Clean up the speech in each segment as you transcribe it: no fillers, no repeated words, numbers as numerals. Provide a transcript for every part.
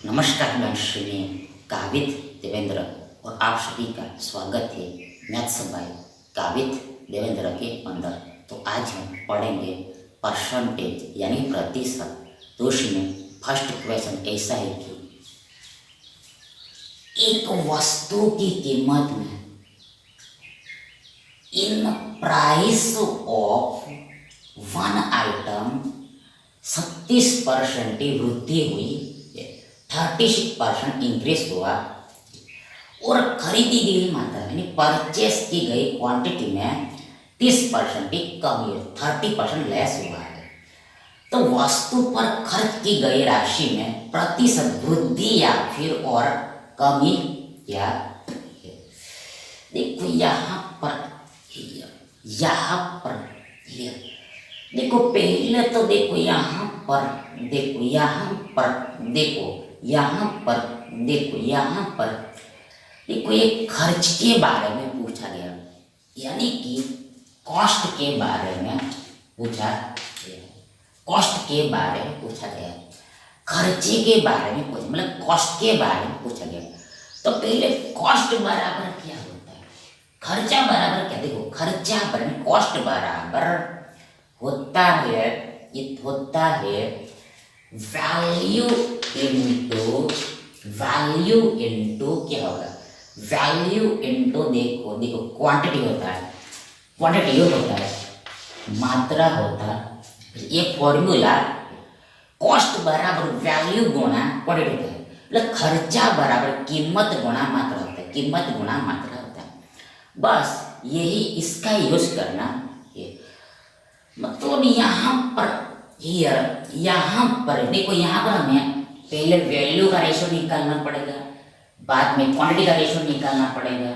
नमस्कार मैं कावित देवेंद्र और आप सभी का स्वागत है मैथ्स बाय कावित देवेंद्र के अंदर। तो आज हम पढ़ेंगे परसेंटेज यानी प्रतिशत। तो उसमें फर्स्ट क्वेश्चन ऐसा है कि एक वस्तु की कीमत में in price of one item 36% की वृद्धि हुई, 36% इंक्रीज हुआ और खरीदी गई मात्रा यानी परचेस की गई क्वांटिटी में 30% की कमी, 30% लेस हुआ है। तो वस्तु पर खर्च की गई राशि में प्रतिशत वृद्धि या फिर और कमी क्या है। देखो यहाँ पर देखो पहले तो देखो यहाँ पर देखो ये खर्च के बारे में पूछा गया, यानी कि कॉस्ट के बारे में पूछा गया, खर्चे के बारे में पूछा, मतलब कॉस्ट के बारे में पूछा गया। तो पहले कॉस्ट बराबर क्या होता है, खर्चा बराबर क्या, देखो खर्चा बराबर कॉस्ट बराबर होता है वैल्यू इनटू क्या होगा, वैल्यू इनटू देखो क्वांटिटी होता है, मात्रा होता है। ये फॉर्मूला कॉस्ट बराबर वैल्यू गुणा क्वांटिटी होता है, मतलब खर्चा बराबर कीमत गुणा मात्रा होता है, बस यही इसका यूज करना है। मतलब यहाँ पर देखो, यहाँ पर हमें पहले वैल्यू का रेशियो निकालना पड़ेगा, बाद में क्वांटिटी का रेशियो निकालना पड़ेगा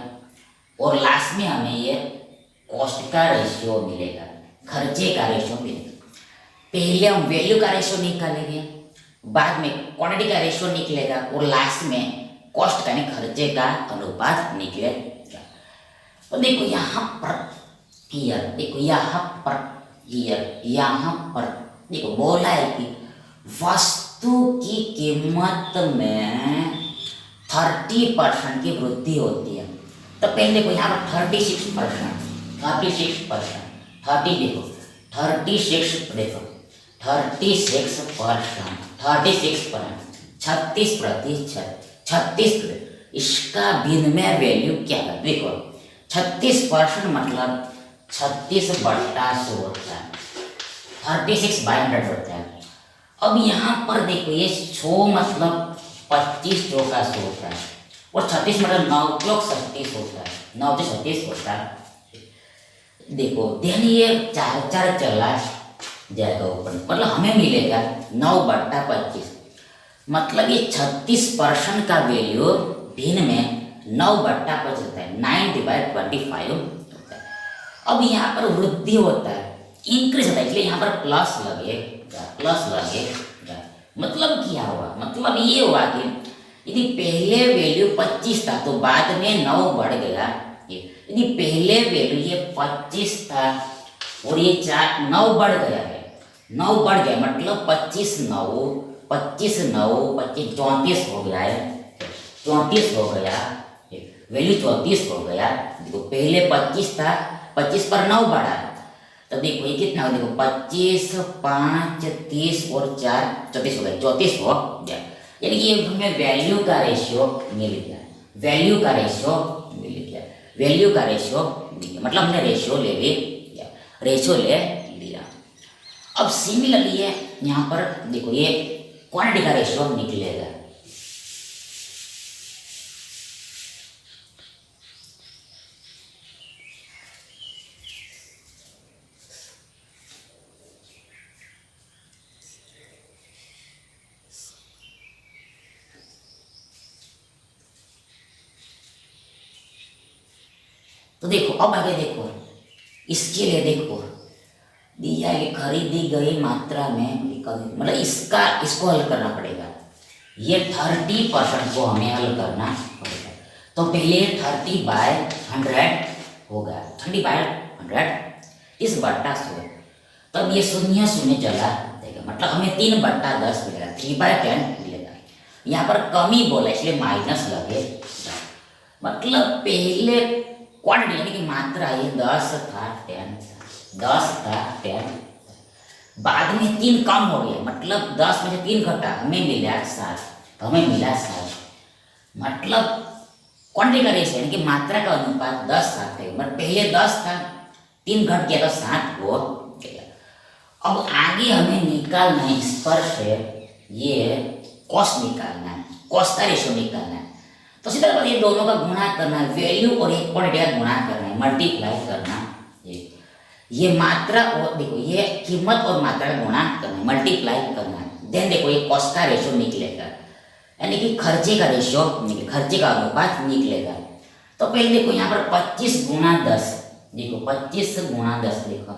और लास्ट में हमें ये कॉस्ट का रेशियो मिलेगा, खर्चे का रेशियो मिलेगा। पहले हम वैल्यू का रेशियो निकालेंगे, बाद में क्वांटिटी का रेशियो निकलेगा और लास्ट में कॉस्ट का खर्चे का अनुपात निकलेगा। तो देखो यहाँ पर देखो बोला है कि वस्तु की कीमत में 30% की वृद्धि होती है। तो पहले देखो यहाँ पर 36%, 36%, इसका विनिमय वैल्यू क्या है। देखो 36% मतलब 36/100 होता है, 36/100 होता है। अब यहाँ पर देखो ये 100 मतलब 25 चौका 100 होता है और 36 मतलब 9 चौक 36 होता है, 9 से 36 होता है। देखो ध्यान, ये 4 चला जाएगा ऊपर, मतलब हमें मिलेगा 9/25, मतलब ये 36% का वैल्यू भिन्न में 9/25 होता है, 9/25 होता है। अब यहाँ पर वृद्धि होता है, इंक्रीज होता है, इसलिए यहाँ पर प्लस लगेगा। मतलब क्या हुआ, मतलब ये हुआ कि यदि पहले वैल्यू 25 था तो बाद में 9 बढ़ गया। यदि पहले वैल्यू ये 25 था और ये 9 बढ़ गया है, 9 बढ़ गया मतलब 25 34 हो गया है, 34 हो गया, वैल्यू 34 हो गया। देखो पहले 25 था, 25 पर 9 बढ़ा, तो देखो ये कितना हो, देखो 25, 5, 30 और 4 34 हो गया, 34 हो गया। यानी कि ये हमें वैल्यू का रेशियो मिल गया, मतलब हमने रेशियो ले लिया। अब सिमिलरली है यहाँ पर देखो ये क्वांटिटी का रेशियो निकलेगा। तो देखो अब आगे देखो, इसके लिए देखो दिया है खरीदी गई मात्रा में कमी, मतलब इसको हल करना पड़ेगा। ये 30% को हमें हल करना पड़ेगा। तो पहले 30/100 होगा, 30/100 30/100, तब ये 0 0 चला देगा, मतलब हमें 3/10 मिलेगा, 3/10 मिलेगा। यहाँ पर कमी बोला इसलिए माइनस लगे। मतलब पहले क्वांटिटी यानी कि मात्रा ये 10 था 10 10 था 10, बाद में 3 कम हो गया, मतलब 10 में से 3 घटा, हमें मिला 7, हमें मिला 7। मतलब क्वांटिटी का रेशियो यानी कि मात्रा का अनुपात 10:7 है। मतलब पहले 10 था, 3 घट गया तो 7 हो गया। अब आगे हमें निकालना है इस पर से ये कॉस्ट निकालना है, कॉस्ट का रेशियो निकालना है। तो सीधा बात ये दोनों का गुणा करना है, वैल्यू और एक क्वांटिटी का गुणा करना है, मल्टीप्लाई करना है। ये मात्रा और देखो ये कीमत और मात्रा का गुणा करना है, मल्टीप्लाई करना है। देन देखो ये कॉस्ट का रेशियो निकलेगा, यानी कि खर्चे का रेशियो निकले, खर्चे का अनुपात निकलेगा। तो पहले देखो यहाँ पर 25 गुणा 10, देखो 25 गुणा 10, देखो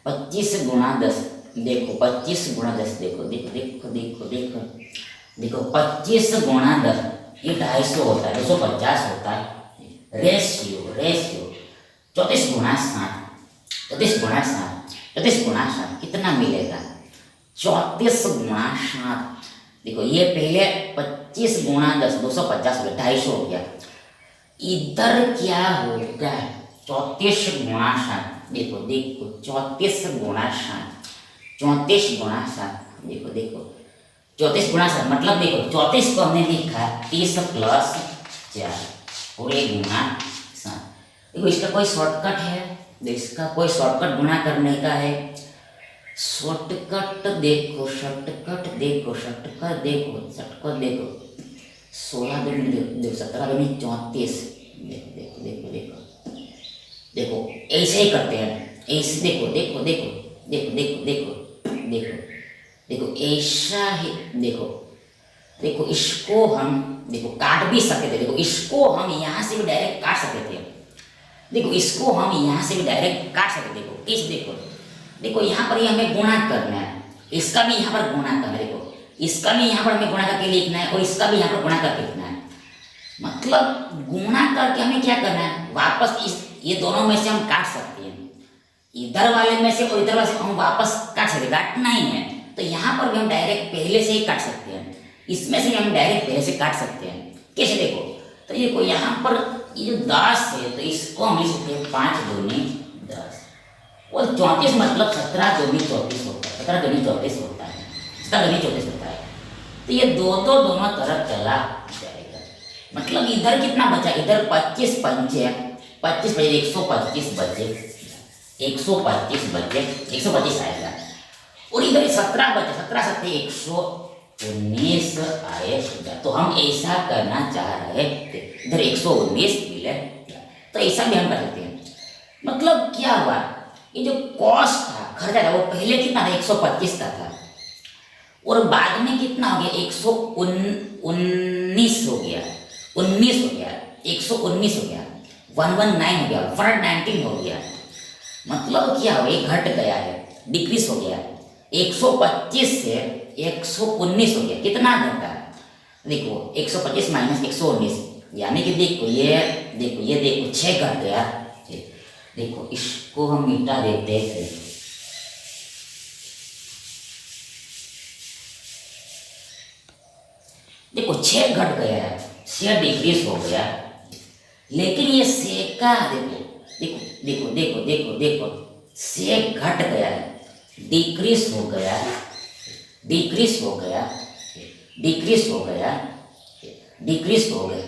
25 गुणा 10, देखो 25 गुणा 10, देखो देखो देखो देखो देखो देखो 25 गुणा 10 ये 250 होता है, 250 होता है। रेशियो रेशियो 34 गुणा 7, 34 गुणा 7, 34 गुणा 7 कितना मिलेगा? 34 गुणा 7। देखो ये पहले 25 गुणा 10 250 हो गया, 250 हो गया। इधर क्या होगा? 34 गुणा 7, देखो देखो 34 गुणा 7, 34 गुणा 7, देखो देखो 34 गुणा 7 मतलब देखो 34 को हमने लिखा 30 प्लस 4 और ये गुणा 7। देखो इसका कोई शॉर्टकट है? इसका कोई शॉर्टकट गुणा करने का है? शॉर्टकट देखो, शॉर्टकट देखो, शॉर्टकट देखो, शॉर्टकट देखो 16 दूनी देखो 17 दूनी 34, देखो देखो देखो देखो देखो ऐसे ही करते हैं, ऐसे देखो देखो देखो देखो देखो देखो देखो देखो ऐसा ही देखो देखो इसको हम देखो काट भी सकते थे, देखो इसको हम यहाँ से भी डायरेक्ट काट सकते थे, देखो इसको हम यहाँ से भी डायरेक्ट काट सकते, देखो इस देखो देखो यहाँ पर ये हमें गुणा करना है, इसका भी यहाँ पर गुणा करना है, देखो इसका भी यहाँ पर हमें गुणा करके लिखना है और इसका भी यहाँ पर गुणा करके लिखना है। मतलब गुणा करके हमें क्या करना है? वापस इस ये दोनों में से हम काट सकते हैं, इधर वाले में से और इधर वाले से हम वापस काट सकते, काटना ही है तो यहाँ पर भी हम डायरेक्ट पहले से ही काट सकते हैं, इसमें से हम डायरेक्ट पहले से काट सकते हैं। कैसे? देखो तो ये देखो यहाँ पर ये जो 10 है तो इसको हम लिख सकते हैं 5 दूनी 10 और 34 मतलब 17 दूनी 34 होता है, 17 दूनी 34 होता है, 17 दूनी 34 होता है। तो ये दोनों तरफ चला जाएगा। मतलब इधर कितना बचा? इधर 25 पंचे 25 बचे 125 बचे, 125 बचे, 125 आएगा और इधर 17 बचे, 17 सत्ते 119 आएगा। तो हम ऐसा करना चाह रहे थे, इधर 119 मिले तो ऐसा भी हम कर सकते हैं। मतलब क्या हुआ? ये जो कॉस्ट था, खर्चा था, वो पहले कितना था? 125 का था और बाद में कितना हो गया? 119 हो गया, 19 हो गया, 119 हो गया, 119 हो गया, 119 हो गया। मतलब क्या हो? ये घट गया है, डिक्रीज हो गया, 125 से 119 हो गया। कितना घटा? देखो 125 माइनस 119 यानी कि देखो ये देखो 6 घट गया। देखो इसको हम मिटा देते थे, देखो 6 घट गया है, 6 डिक्रीज हो गया। लेकिन ये सेका देखो देखो देखो देखो देखो देखो 6 घट गया है, डिक्रीज हो गया, डिक्रीज हो गया, डिक्रीज हो गया, डिक्रीज हो गया,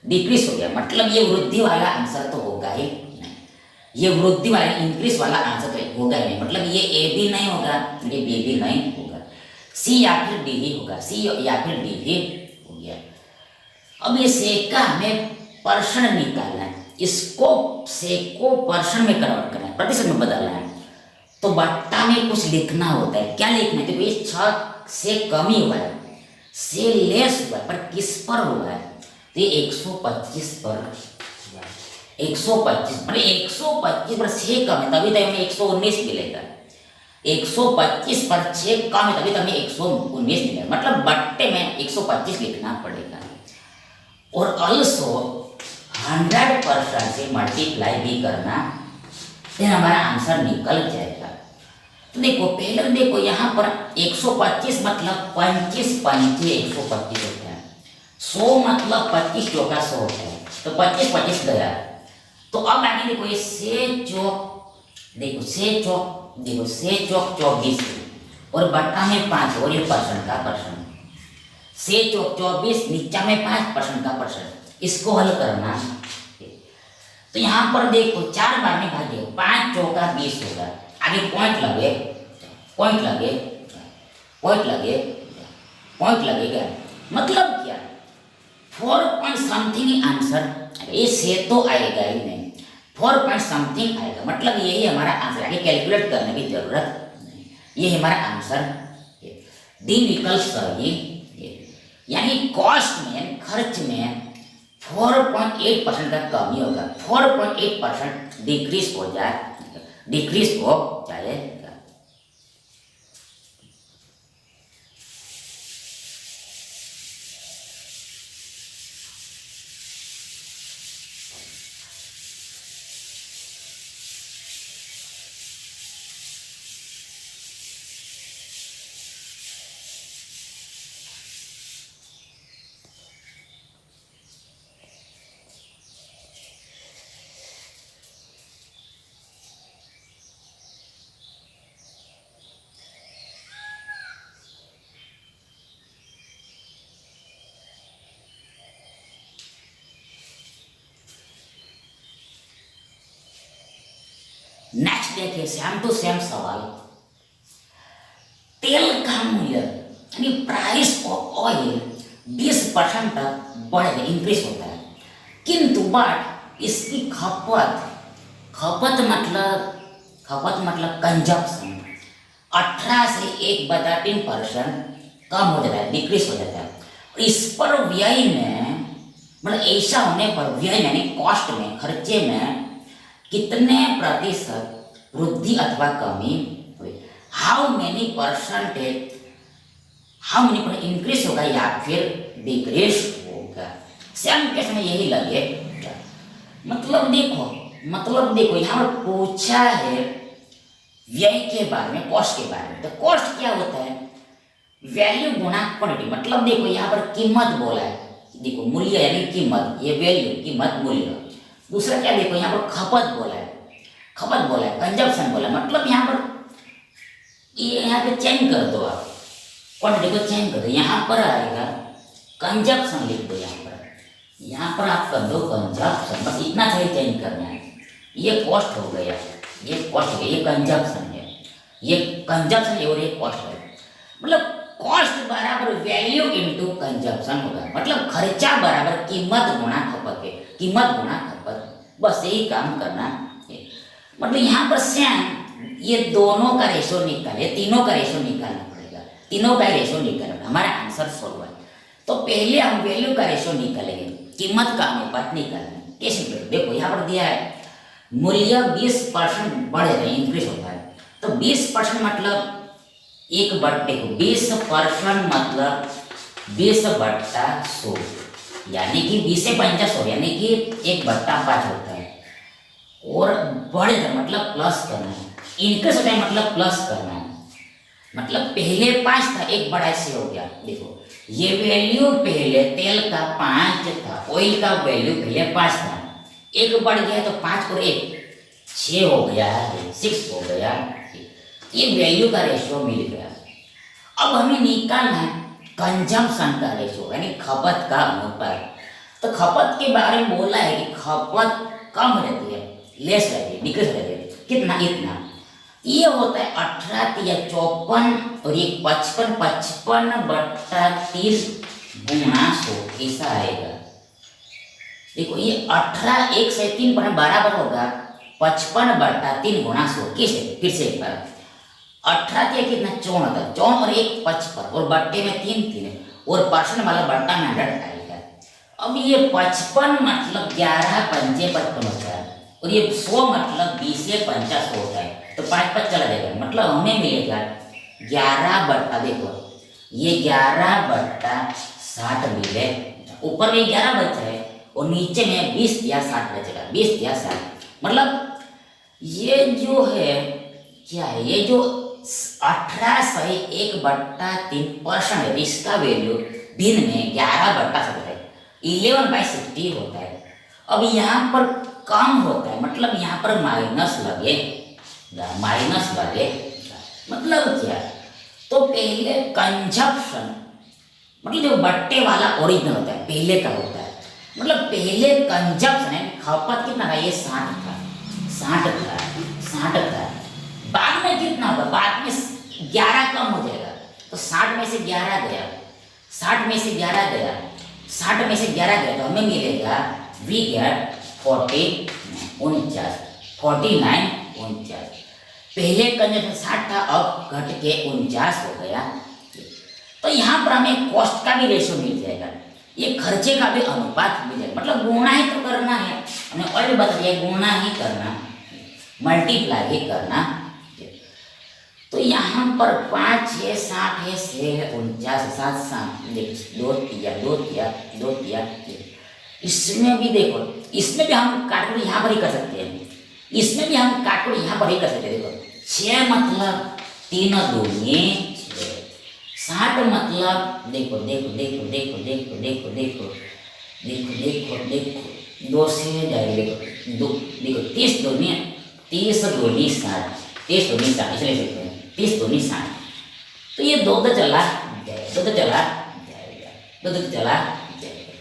डिक्रीज हो गया। मतलब ये वृद्धि वाला आंसर तो होगा ही नहीं, ये वृद्धि वाला इंक्रीज वाला आंसर तो होगा ही नहीं। मतलब ये ए भी नहीं होगा, ये बी भी नहीं होगा, सी या फिर डी ही होगा, सी या फिर डी ही हो गया। अब ये सेका हमें पर्सन निकालना है, इसको सेको पर्सन में कन्वर्ट करना है, प्रतिशत में बदलना है। तो बट्टा में कुछ लिखना होता है, क्या लिखना है? देखो ये 6 से कम ही हुआ है, से लेस हुआ है, पर किस पर हुआ है? तो ये 125 पर, 125 मतलब 125 पर 6 कम है तभी तो हमें 119 मिलेगा, 125 पर 6 कम है तभी तो हमें 119 मिलेगा। मतलब बट्टे में 125 लिखना पड़ेगा और ऑल्सो 100% से मल्टीप्लाई भी करना, फिर हमारा आंसर निकल जाएगा। तो देखो पहले तो देखो यहाँ पर 125 मतलब 25 पंचे 125 होता है, 100 मतलब 25 चौका 100 होता है, तो 25 25 गया। तो अब आगे देखो ये से चौक, देखो से चौक, देखो से चौक 24 और बट्टा में 5 और ये परसेंट का परसेंट, से चौक 24 नीचा में 5% का परसेंट, इसको हल करना। तो यहाँ पर देखो 4 बार में भागे, 5 चौका 20 होगा, आगे पॉइंट लगे, पॉइंट लगे, पॉइंट लगे, पॉइंट लगेगा, मतलब क्या 4 पॉइंट समथिंग आंसर, ये से तो आएगा ही नहीं, 4 पॉइंट समथिंग आएगा, मतलब यही हमारा आंसर, आगे कैलकुलेट करने की जरूरत नहीं, ये हमारा आंसर, डी विकल्प सही। यानी कॉस्ट में यानी खर्च में 4.8% का कमी होगा, 4.8% डिक्रीज हो जाएगा। नेक्स्ट देखिए सेम टू सेम सवाल, तेल का मूल्य यानी प्राइस ऑफ ऑयल 20% तक बढ़ेगा, इंक्रीज होता है, किंतु बट इसकी खपत मतलब कंजप्शन 18 से 1/3% कम हो जाता है, डिक्रीज हो जाता है। और इस पर व्यय में मतलब ऐसा होने पर व्यय यानी कॉस्ट में, खर्चे में कितने प्रतिशत वृद्धि अथवा कमी हुई, हाउ मेनी परसेंट इंक्रीज होगा या फिर डिक्रीज होगा। सेम केस में यही लगे, मतलब देखो यहाँ पर पूछा है व्यय के बारे में, कॉस्ट के बारे में। तो कॉस्ट क्या होता है, वैल्यू गुणा क्वांटिटी, मतलब देखो यहाँ पर कीमत बोला है, देखो मूल्य यानी कीमत, ये वैल्यू कीमत मूल्य। दूसरा क्या देखो यहाँ पर खपत बोला है, कंजप्शन बोला है, मतलब यहाँ पर ये यहाँ पे चेंज कर दो, आप क्वांटिटी को चेंज कर दो, यहाँ पर आएगा कंजप्शन लिख दो, यहाँ पर आप कर दो कंजप्शन, बस इतना सही चेंज करना है। ये कॉस्ट हो गया, ये कॉस्ट हो गया, ये कंजप्शन है, ये कंजप्शन है और ये कॉस्ट है। मतलब कॉस्ट बराबर वैल्यू इनटू कंजप्शन होगा, मतलब खर्चा बराबर कीमत गुणा खपत है, कीमत गुणा खपत, बस यही काम करना है। मतलब यहाँ पर सेम ये दोनों का रेशो निकाले, तीनों का रेशो निकालना पड़ेगा, तीनों का रेशो निकालना, हमारा आंसर सोल्व है। तो पहले हम वैल्यू का रेशो निकालेंगे, कीमत का अनुपात निकालेंगे। कैसे देखो यहाँ पर दिया है मूल्य 20% बढ़ेगा, इंक्रीज होता है, तो 20% मतलब 20% मतलब 20/100, यानी कि 20 से 50 यानी कि 1/5 होता है। और बढ़ेगा मतलब प्लस करना है, इंक्रीज होता है मतलब प्लस करना है, मतलब पहले 5 था, एक बड़ा से हो गया। देखो ये वैल्यू पहले तेल का 5 था, ऑयल का वैल्यू पहले 5 था, एक बढ़ गया तो 5 और 1 6 हो गया, 6 हो गया, ये वैल्यू का रेशियो मिल गया। अब हमें निकालना है कंजम्पशन का रेशियो यानी खपत का अनुपात। तो खपत के बारे में बोला है कि खपत कम रहती है, लेस रहती है, डिक्रीज रहती है, कितना, इतना। ये होता है 18 या 54 और ये 55/3 गुणा 100 ऐसा आएगा। देखो ये 18 1 से 3 बराबर होगा 55/3 गुणा 100। किसे फिर से एक बार 18 के कितना 54 होता है, 54 और 1 55 और बट्टे में 3 और परसेंट वाला बट्टा में 100 आएगा। अब ये 55 मतलब 11 पंचे 55 होता है और ये 100 मतलब 20 से 50 होता है, तो 5 चला जाएगा, मतलब हमें मिलेगा 11 देखो ये 11/60 मिले, ऊपर में 11 बचा है और नीचे में 20 या 60 बचेगा, 20 या 60। मतलब ये जो है क्या है, ये जो 1801/3% है, इसका वैल्यू भिन्न में 11/7 है, 11/60 होता है। अब यहाँ पर कम होता है, मतलब यहाँ पर माइनस लगेगा, माइनस लगेगा। मतलब क्या, तो पहले कंजप्शन, मतलब जो बट्टे वाला ओरिजिनल होता है पहले का होता है, मतलब पहले कंजप्शन है, खपत कितना था, ये 60 था, 60 था। बाद में कितना होगा, बाद में 11 कम हो जाएगा, तो 60 में से 11 गया, 60 में से 11 गया, 60 में से 11 गया, तो हमें मिलेगा वी गेट 49। पहले कंजप्शन 60 था, अब घट के 49 हो गया। तो यहाँ पर हमें कॉस्ट का भी रेशो मिल जाएगा, ये खर्चे का भी अनुपात मिल जाएगा, मतलब गुणा ही तो करना है, हमें और भी बता दिया गुणा ही करना, मल्टीप्लाई ही करना। तो यहाँ पर 5 6 60 है, 6 है 49, 7 7 2 3 इसमें भी देखो, इसमें भी हम काटकुट यहाँ पर ही कर सकते हैं, इसमें भी हम काटकुट यहाँ पर ही कर सकते हैं। देखो 6 मतलब 3 दूनी 60, मतलब देखो देखो देखो देखो देखो देखो देखो देखो देखो देखो 2 से जाएगा, देखो 2 देखो 30 दूनी 60, 30 दूनी 60, इसलिए लिखते हैं 30 दूनी 60। तो ये 2 तो चला जाएगा, 2 तो चला जाएगा, 2 तो चला जाएगा।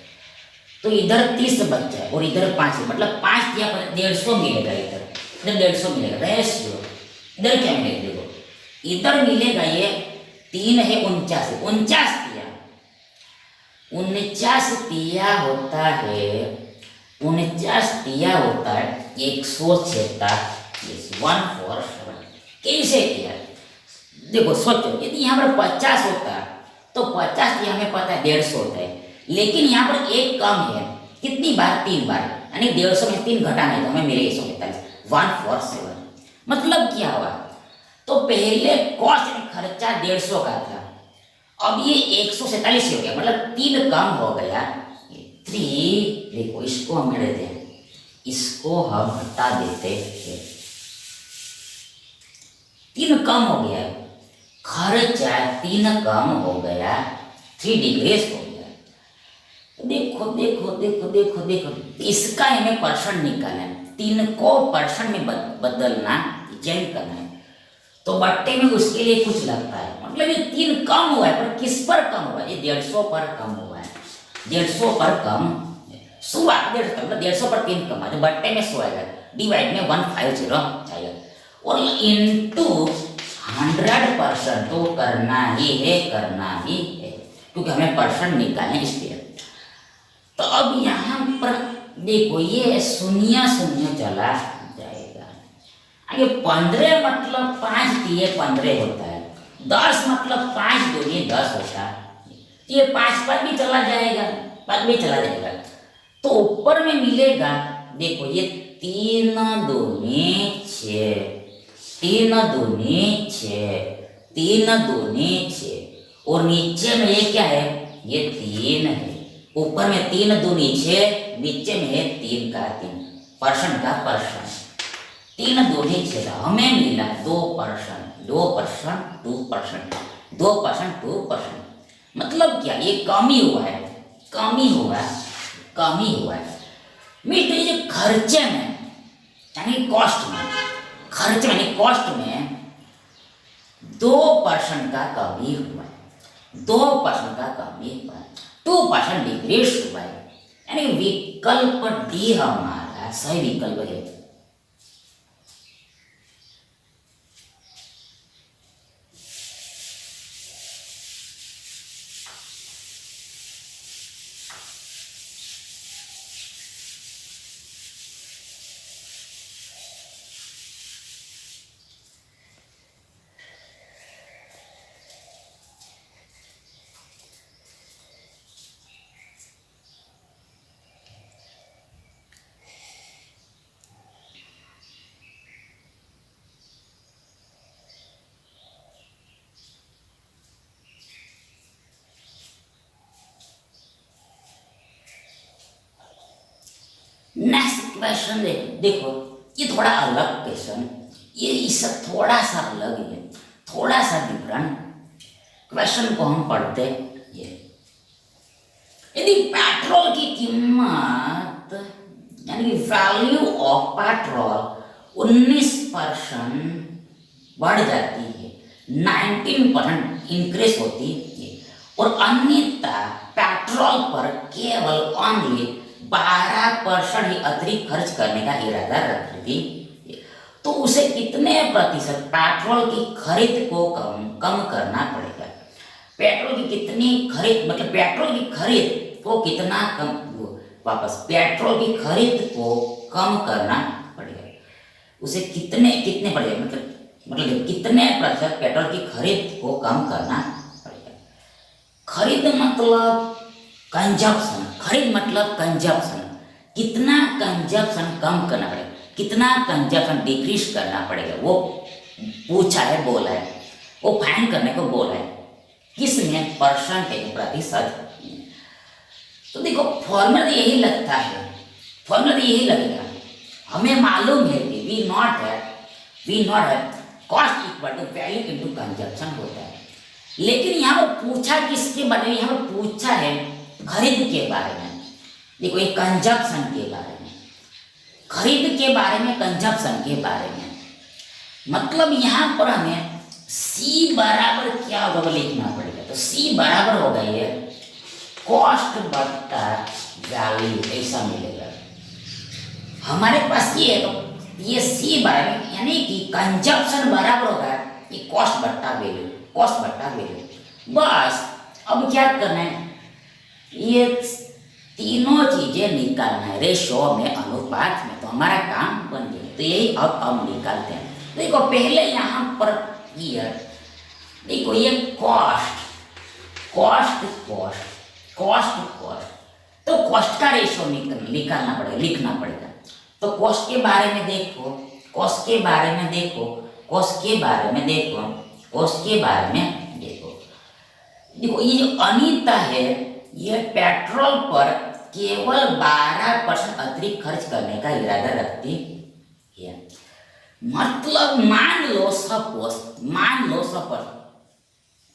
तो इधर 30 बच्चा है और इधर 5 है, मतलब 5 दिया पर 150 मिलेगा, इधर 150 मिलेगा रेशियो। इधर क्या मिलेगा, देखो इधर मिलेगा ये 3 है 49 दिया, 49 दिया होता है, 49 दिया होता है 146, 147। कैसे किया, देखो सोचो, यदि यहाँ पर 50 होता तो 50 दिया हमें पता है 150 होता है, लेकिन यहाँ पर एक कम है, कितनी बार, 3 बार, यानी 150 में 3 घटाना है तो हमें मिलेगा 145, 147। मतलब क्या हुआ, तो पहले कॉस्ट खर्चा 150 का था, अब ये 147 हो गया, मतलब 3 कम हो गया। 3 देखो, इसको हम हटा देते हैं, इसको हम हटा देते हैं, 3 कम हो गया, खर्चा 3 कम हो गया, 3 डिक्रीज हो गया। देखो देखो देखो देखो देखो, इसका हमें परसेंट निकालना है, 3 को परसेंट में बदलना, चेंज करना है, तो बट्टे में उसके लिए कुछ लगता है, मतलब ये 3 कम हुआ है, पर किस पर कम हुआ है, ये 150 पर कम हुआ है, 150 पर कम, 150 पर 3 कम है, तो बट्टे में 100 आएगा, डिवाइड में 150 आएगा, और इनटू 100% तो करना ही है, क्योंकि हमें परसेंट निकालना इसलिए। तो अब यहाँ पर देखो, ये 0 0 चला जाएगा, आगे 15 मतलब 5 दिए 15 होता है, 10 मतलब 5 दूनी 10 होता है, ये 5 पर भी चला जाएगा, तो ऊपर में मिलेगा, देखो ये 3 दूनी 6, 3 दूनी 6, और नीचे में ये क्या है, ये 3 है, ऊपर में 3 दूनी 6, नीचे में है 3 का 3, परसेंट का परसेंट, 3 दूनी 6, हमें मिला 2%, 2%, मतलब क्या, ये कमी हुआ है, मीट ये खर्चे में, यानी कॉस्ट में 2% का कमी हुआ है, 2% का कमी हुआ है, 2% डिक्रीज हुआ है, यानी विकल्प डी हमारा सही विकल्प है। नेक्स्ट क्वेश्चन देखो, ये थोड़ा अलग क्वेश्चन, ये इससे थोड़ा सा अलग है, थोड़ा सा विवरण, क्वेश्चन को हम पढ़ते ये। यदि पेट्रोल की कीमत यानी वैल्यू ऑफ पेट्रोल 19% बढ़ जाती है, 19% इंक्रीज होती है, और अन्यथा पेट्रोल पर केवल ओनली 12% ही अतिरिक्त खर्च करने का इरादा रखती है, तो उसे कितने प्रतिशत पेट्रोल की खरीद को कम करना पड़ेगा? पेट्रोल की कितनी खरीद, मतलब पेट्रोल की खरीद को कितना कम, वापस पेट्रोल की खरीद को कम करना पड़ेगा, उसे कितने कितने पड़ेगा, मतलब कितने प्रतिशत पेट्रोल की खरीद को कम करना पड़ेगा? खरीद मतलब कंजप्शन, खरीद मतलब कंजप्शन, कितना कंजप्शन कम करना पड़ेगा, कितना कंजप्शन डिक्रीज करना पड़ेगा, वो पूछा है, बोला है, वो फाइंड करने को बोला है, किसमें? परसेंटेज, प्रतिशत। तो देखो फॉर्मूला यही लगता है, फॉर्मूला यही लगेगा, हमें मालूम है कि वी नॉट है cost equal to value into consumption होता है, लेकिन यहाँ पर पूछा किसके बारे में? यहाँ पर पूछा है खरीद के बारे में। देखो ये कंजप्शन के बारे में, खरीद के बारे में, कंजप्शन के बारे में, मतलब यहाँ पर हमें C बराबर क्या होगा लिखना पड़ेगा। तो C बराबर होगा ये कॉस्ट बट्टा वैल्यू, ऐसा मिलेगा हमारे पास। ये है तो ये C बराबर यानी कि कंजप्शन बराबर होगा ये कॉस्ट बट्टा वैल्यू, कॉस्ट बट्टा वैल्यू। बस अब क्या करना है, ये तीनों चीजें निकालना है रेशो में, अनुपात में, तो हमारा काम बन गया। तो यही अब हम निकालते हैं। देखो पहले यहाँ पर ये देखो ये कॉस्ट, तो कॉस्ट का रेशो निकालना पड़ेगा, लिखना पड़ेगा। तो कॉस्ट के बारे में देखो, कॉस्ट के बारे में देखो, कॉस्ट के बारे में देखो, कॉस्ट के बारे में देखो। देखो ये जो अनीता है ये पेट्रोल पर केवल 12% अतिरिक्त खर्च करने का इरादा रखती है। मतलब मान लो सपोज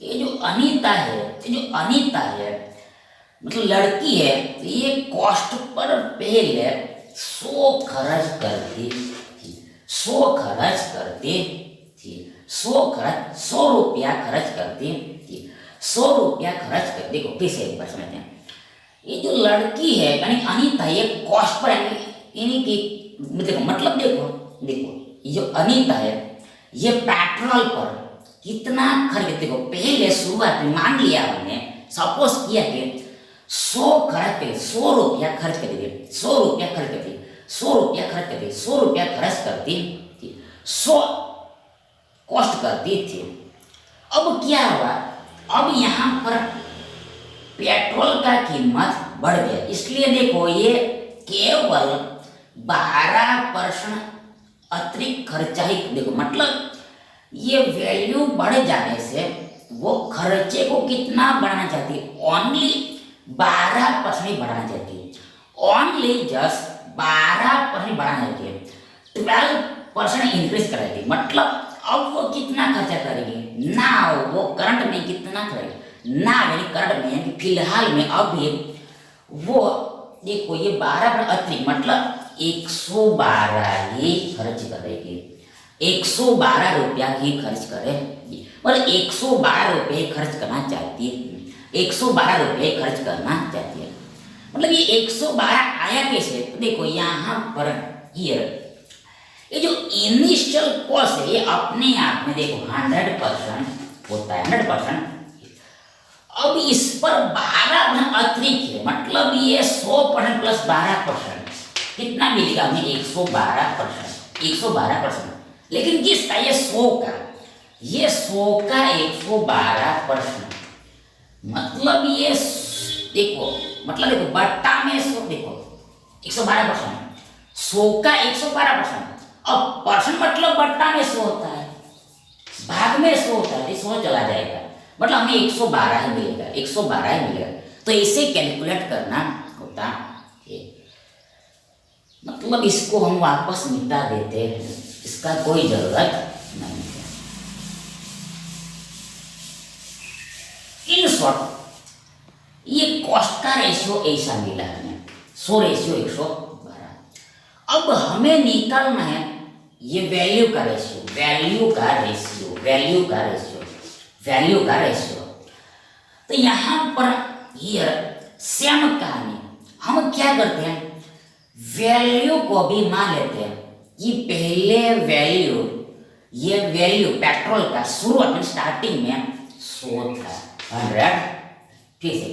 ये जो अनीता है, मतलब लड़की है, तो ये कॉस्ट पर पहले 100 खर्च करती थी, 100 रुपया खर्च करती थी, 100 रुपया खर्च कर। देखो फिर से एक बार समझते हैं, ये जो लड़की है यानी अनीता, ये कॉस्ट पर यानी कि मतलब देखो ये जो अनीता है ये पेट्रोल पर कितना खर्च, देखो पहले शुरुआत में मान लिया हमने, सपोज किया कि 100 रुपया खर्च करती, 100 रुपया खर्च करती, 100 रुपया खर्च करती, 100 रुपया खर्च करती थी, 100 कॉस्ट करती थी। अब क्या हुआ, अब यहाँ पर पेट्रोल का कीमत बढ़ गया, इसलिए देखो ये केवल 12% अतिरिक्त खर्चा ही, देखो मतलब ये वैल्यू बढ़ जाने से वो खर्चे को कितना बढ़ाना चाहती है, ओनली 12% ही बढ़ाना चाहती है, ओनली जस्ट 12% बढ़ाना चाहती है, 12% इंक्रीज कराएगी। मतलब अब वो कितना खर्चा करेगी ना, वो करंट में कितना करेगी ना, यानी करंट में यानी फिलहाल में अभी वो देखो ये 12% अतिरिक्त, मतलब 112 ही खर्च करेगी, 112 रुपया ही खर्च करेगी, मतलब 112 रुपये खर्च करना चाहती है, 112 रुपये खर्च करना चाहती है। मतलब ये 112 आया कैसे, तो देखो यहाँ पर ये जो इनिशियल कॉस्ट है ये अपने आप में देखो 100% होता है, 100%। अब इस पर 12% अतिरिक्त है, मतलब ये 100% प्लस 12% कितना मिलेगा हमें, 112%, 112%। लेकिन किसका, ये 100 का, ये 100 का 112%, मतलब ये देखो, मतलब देखो बट्टा में 100, देखो 112%, 100 का 112%। अब परसेंट मतलब बट्टा में 100 होता है, भाग में 100 होता है, 100 चला जाएगा, मतलब हमें 112 ही मिलेगा, 112 ही मिलेगा। तो इसे कैलकुलेट करना होता है, मतलब इसको हम वापस मिटा देते हैं, इसका कोई जरूरत नहीं है। शॉर्ट ये कॉस्ट का रेशियो ऐसा मिला हमें 100:112। अब हमें निकालना है ये वैल्यू का रेशियो। तो यहाँ पर हियर सेम कहानी, हम क्या करते हैं वैल्यू को भी मान लेते हैं कि पहले ये वैल्यू पेट्रोल का शुरुआत में स्टार्टिंग में 100 था 100। फिर से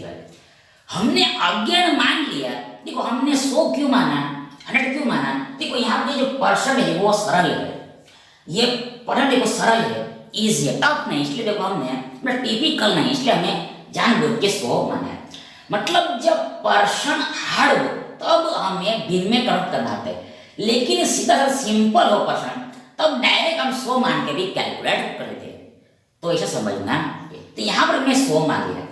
हमने अगेन मान लिया, देखो हमने 100 क्यों माना 100 क्यों माना, देखो यहाँ पे जो परसेंट है वो सरल है, ये परसेंट देखो सरल है, इजी है, टफ नहीं, इसलिए देखो हमने टिपिकल नहीं, इसलिए हमें जानबूझ के 100 माना है। मतलब जब परसेंट हार्ड हो तब हमें भिन्न में कन्वर्ट करना आता है, लेकिन सीधा सा सिंपल हो परसेंट तब डायरेक्ट हम 100 मान के भी कैलकुलेट कर लेते हैं। तो ऐसा समझना, तो यहाँ पर हमने 100 मान लिया,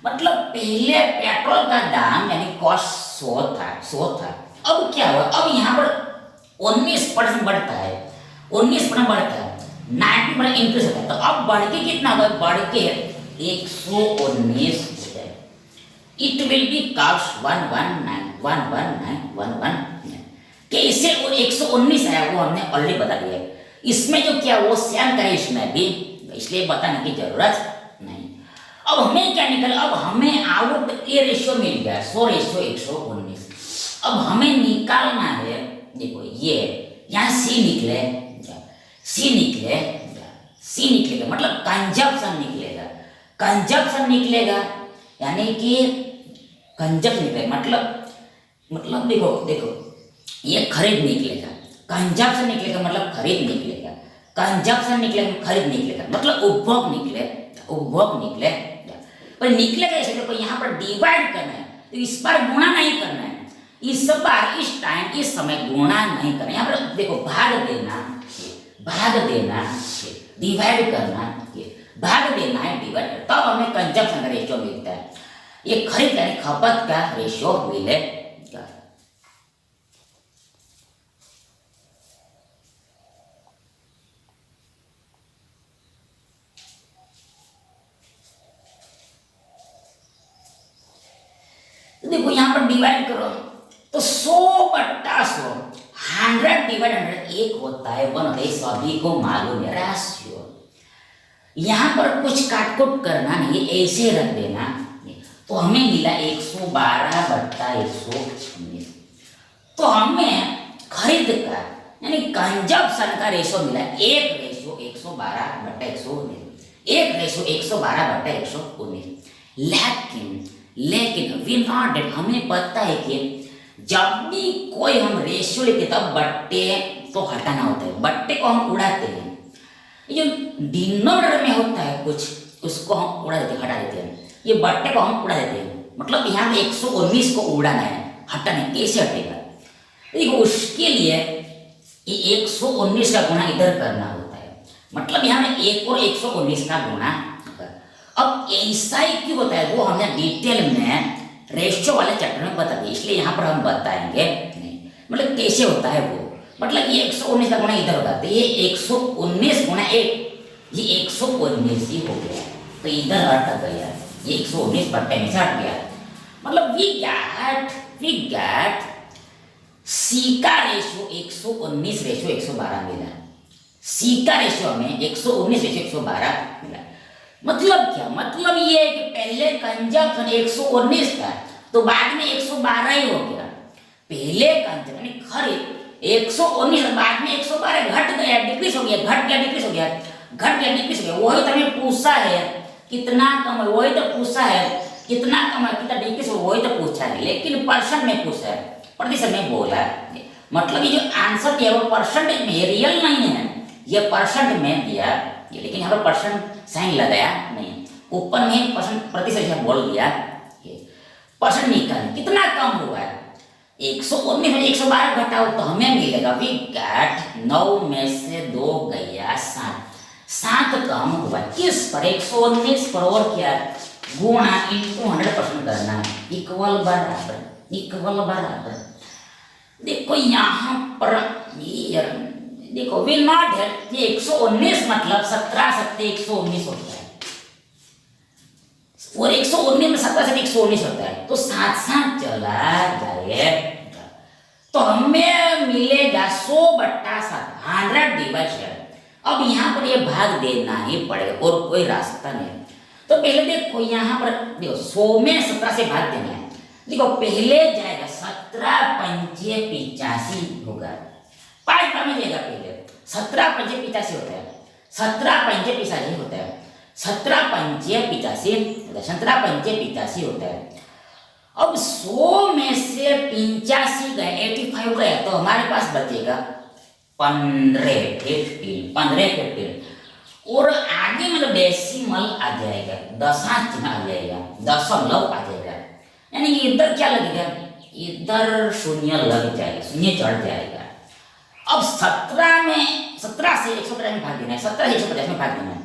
मतलब पहले पेट्रोल का दाम यानी कॉस्ट 100 था। अब क्या हुआ, अब यहाँ पर 19% बढ़ता है, 19% बढ़ता है, 90% इंक्रीज होता है। तो अब बढ़ के कितना होगा, बढ़ के 119 हो जाए। इट विल बी कॉस्ट 119 कैसे वो 119 आया वो हमने ऑलरेडी बता दिया है। इसमें जो क्या वो सेम करे इसमें भी, इसलिए बताने की जरूरत नहीं। अब हमें क्या निकला, अब हमें आउट ये रेशियो मिल गया 100:119। अब हमें निकालना है, देखो ये यहाँ सी निकलेगा मतलब कंजप्शन निकलेगा, यानी कि कंजप्शन निकलेगा मतलब देखो ये खरीद निकलेगा, कंजप्शन निकलेगा मतलब खरीद निकलेगा, कंजप्शन निकलेगा खरीद निकलेगा, मतलब उपभोग निकलेगा। पर निकलेगा ऐसे, देखो यहाँ पर डिवाइड करना है तो इस बार गुणा नहीं करना है, इस बार इस टाइम इस समय गुणा नहीं करना है। यहाँ पर देखो भाग देना डिवाइड करना, भाग देना है डिवाइड, तब हमें कंजप्शन का रेशियो मिलता है। ये खरीद यानी खपत का रेशियो मिलेगा। देखो यहाँ पर डिवाइड करो तो 100/100 100 डिवाइड 100 1 होता है 1 होता है, सभी को मालूम है रेशियो। यहाँ पर कुछ काटकुट करना नहीं, ऐसे रख देना। तो हमें मिला 112/119। तो हमें खरीद का यानी कंजप्शन का रेशियो मिला 1:112/119। लेकिन वी नॉट डेट, हमें पता है कि जब भी कोई हम रेशियो लेते तब बट्टे तो हटाना होता है, बट्टे को हम उड़ाते हैं। ये डिनोमिनेटर में होता है कुछ, उसको हम उड़ा देते हटा देते हैं, ये बट्टे को हम उड़ा देते हैं। मतलब यहाँ पे 119 को उड़ाना है, हटाना है, कैसे हटेगा? देखो उसके लिए ये 119 का गुणा इधर करना होता है, मतलब यहाँ में 1 और 119 का गुणा। अब ऐसा ही क्यों होता है वो हमने डिटेल में रेशियो वाले चैप्टर में बता दिया, इसलिए यहाँ पर हम बताएंगे नहीं, मतलब कैसे होता है वो। मतलब ये 119 का गुणा इधर होगा तो ये 119 गुणा 1, ये 119 ही हो गया, तो इधर हट गया, ये 119 बट्टे में से हट गया। मतलब वी गैट सी का रेशियो 119:112 मिला, सी का रेशियो हमें 119:112 मिला। मतलब क्या, मतलब ये है कि पहले कंजप्शन 119 था तो बाद में 112 ही हो गया। पहले कंजप्शन खरीद 119 बाद में 112 घट गया, डिक्रीज हो गया, वही तो हमें पूछा है कितना कम है, वही तो पूछा है कितना कम है, कितना डिक्रीज हो, वही तो पूछा है, लेकिन परसेंट में पूछा है, प्रतिशत में बोला है। मतलब ये जो आंसर दिया वो परसेंटेज में, रियल नहीं है, ये परसेंट में दिया, लेकिन यहाँ पर परसेंट साइन लगाया नहीं, ऊपर में परसेंट प्रतिशत बोल दिया, परसेंट निकाल कितना कम हुआ है। 119 में 112 घटाओ तो हमें मिलेगा वी गैट 9 में से 2 गया 7 कम हुआ, किस पर 119 पर, और क्या गुणा इंटू 100% करना, इक्वल बराबर। देखो यहाँ पर देखो विल नॉट है, ये 119 मतलब 17 × 7 = 119 होता है, और 119 में 17 से 119 होता है, तो साथ साथ चला जाएगा। तो हमें मिलेगा 100/7, 100/7। अब यहाँ पर ये भाग देना ही पड़ेगा और कोई रास्ता नहीं। तो पहले देखो यहाँ पर देखो 100 में 17 से भाग देना है। देखो पहले जाएगा 17 पंचे 85 होगा, 5 बार में जाएगा। पहले 17 पंचे 85 होता है, 17 पंचे 85 होता है, 17 पंचे 85 होता है। अब 100 में से 85 गए, 85 गए, तो हमारे पास बचेगा 15 और आगे मतलब डेसिमल आ जाएगा, दशांश चिन्ह आ जाएगा, दशमलव आ जाएगा। यानी कि इधर क्या लगेगा, इधर शून्य लग जाएगा, शून्य चढ़ जाएगा। अब 17 से 150 में भाग देना है, 17 से 150 में भाग देना है,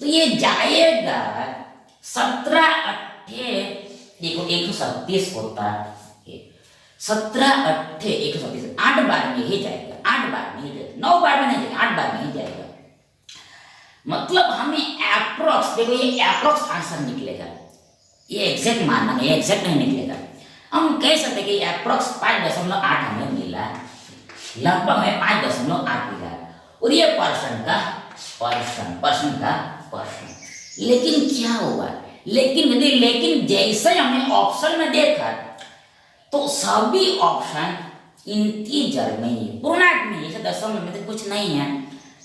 तो ये जाएगा 17 अट्ठे, देखो 137 होता है, 17 अट्ठे 137, 8 बार में ही जाएगा, 8 बार में ही जाएगा, 9 बार में नहीं जाएगा, 8 बार में ही जाएगा। मतलब हमें एप्रोक्स, देखो ये एप्रोक्स आंसर निकलेगा, ये एग्जैक्ट मानना नहीं, एग्जैक्ट नहीं निकलेगा। हम कह सकते हैं कि एप्रोक्स 5.8 हमें मिला, लगभग हमें 5.8 मिला। और ये पर्सन। लेकिन क्या हुआ, लेकिन जैसे हमने ऑप्शन में देखा तो सभी ऑप्शन इंटीजर में ही, पूर्णांक में, जैसे दशमलव में तो कुछ नहीं है,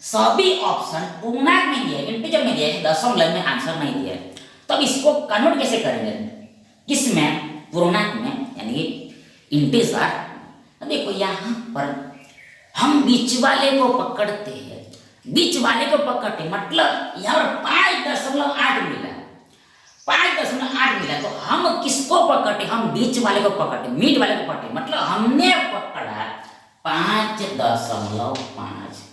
सभी ऑप्शन पूर्णांक में दिया, इंटीजर में दिया है, दशमलव में आंसर नहीं दिया है। तो अब इसको कन्वर्ट कैसे करेंगे, किसमें, पूर्णांक में, यानी कि इंटीजर। देखो यहाँ पर हम बीच वाले को पकड़ते हैं, मतलब यहाँ पर 5.8 मिला, 5.8 मिला, तो हम किसको पकड़ते, हम बीच वाले को पकड़ते, मीड वाले को पकड़ते, मतलब हमने पकड़ा 5.5।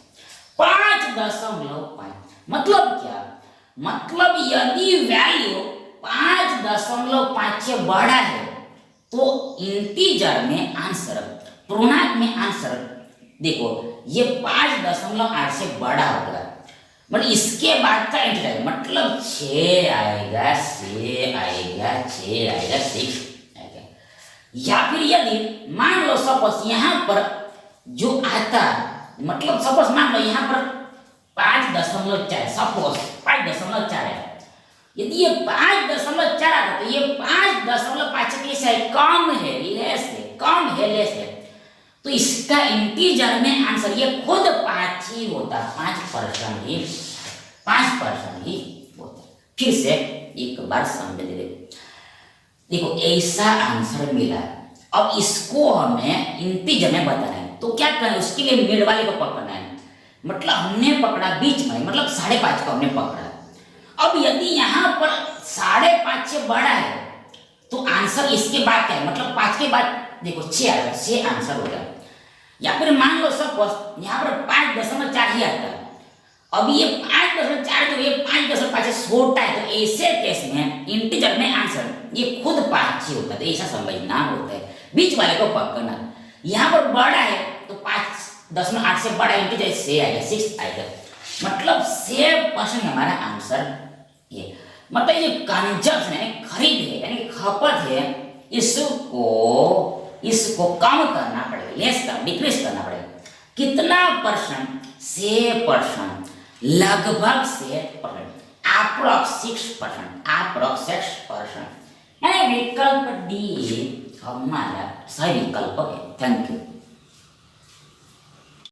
मतलब क्या, मतलब यदि वैल्यू 5.5 से बड़ा है तो इंटीजर में आंसर, पूर्णांक में आंसर, देखो ये 5.8 से बड़ा होगा, मतलब इसके बाद का इंटीजर, मतलब 6 आएगा, 6 आएगा, 6 आएगा। या फिर यदि मान लो सपोज यहाँ पर जो आता, मतलब सपोज मान लो यहाँ पर 5.4, सपोज 5.4 है, यदि ये 5.4 आता तो ये 5.5 से कम है, लेस है, तो इसका इंटीजर में आंसर ये खुद 5 ही होता, 5% ही होता। फिर से एक बार समझ दे, देखो ऐसा आंसर मिला। अब इसको हमें इंटीजर में बताना है, तो क्या करें, उसके लिए मिड वाले को पकड़ना है, मतलब हमने पकड़ा बीच में, मतलब 5.5 को हमने पकड़ा। अब यदि यहाँ पर 5.5 से बड़ा है तो आंसर इसके बाद क्या है, मतलब 5 के बाद देखो 6 आएगा, 6 आंसर होगा। या फिर मान लो सपोज यहाँ पर 5.4 ही आता है, अब ये 5.4 जो ये 5.5 से छोटा है, तो ऐसे केस में इंटीजर में आंसर ये खुद 5 ही होता है, तो ऐसा समझना होता है, बीच वाले को पकड़ना। यहाँ पर बड़ा है तो 5.8 से बड़ा इंटीजर 6 आएगा, 6 आएगा, मतलब 6% हमारा आंसर ये। मतलब ये कंजप्शन है, खरीद है, यानी खपत है, इसको कम करना पड़ेगा, डिक्रीज करना पड़ेगा। कितना परसेंट, 6%, लगभग 6%, अप्रॉक्स 6%, यानी विकल्प डी हमारा सही विकल्प है। Thank you.